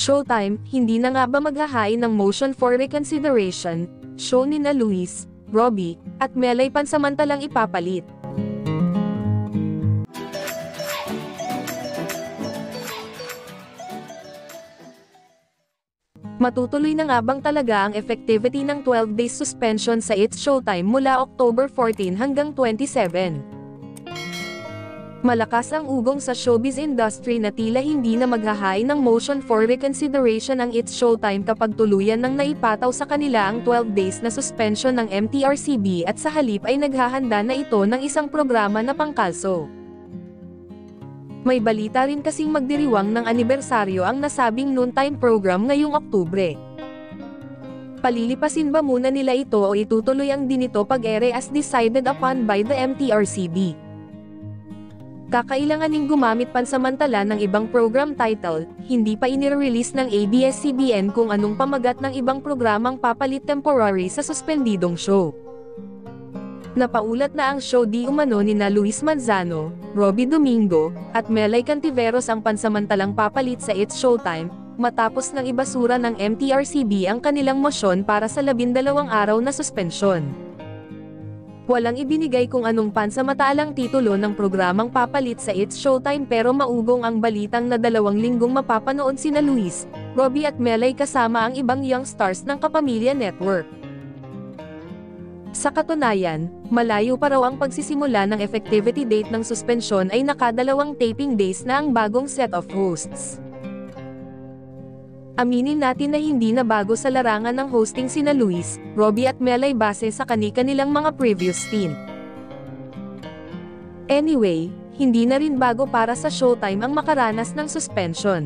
Showtime, hindi na nga ba maghahain ng motion for reconsideration, show nina Luis, Robbie, at Melay pansamantalang ipapalit. Matutuloy na nga bang talaga ang effectivity ng 12 days suspension sa It's Showtime mula October 14 hanggang 27? Malakas ang ugong sa showbiz industry na tila hindi na maghahain ng motion for reconsideration ang It's Showtime kapag tuluyan nang naipataw sa kanila ang 12 days na suspension ng MTRCB at sa halip ay naghahanda na ito ng isang programa na pangkalso. May balita rin kasing magdiriwang ng anibersaryo ang nasabing noontime program ngayong Oktubre. Palilipasin ba muna nila ito o itutuloy ang dinito pag-ere as decided upon by the MTRCB? Kakailanganing gumamit pansamantala ng ibang program title, hindi pa inirelease ng ABS-CBN kung anong pamagat ng ibang programang papalit temporary sa suspendidong show. Napaulat na ang show di umano nina Luis Manzano, Robbie Domingo, at Melay Cantiveros ang pansamantalang papalit sa It's Showtime, matapos ng ibasura ng MTRCB ang kanilang mosyon para sa 12 araw na suspensyon. Walang ibinigay kung anong pansamantalang titulo ng programang papalit sa It's Showtime pero maugong ang balitang na 2 linggong mapapanood sina Luis, Robbie at Melay kasama ang ibang young stars ng Kapamilya Network. Sa katunayan, malayo pa raw ang pagsisimula ng effectivity date ng suspensyon ay nakadalawang taping days na ang bagong set of hosts. Aminin natin na hindi na bago sa larangan ng hosting sina Luis, Robbie at Melay base sa kani-kanilang mga previous stint. Anyway, hindi na rin bago para sa Showtime ang makaranas ng suspension.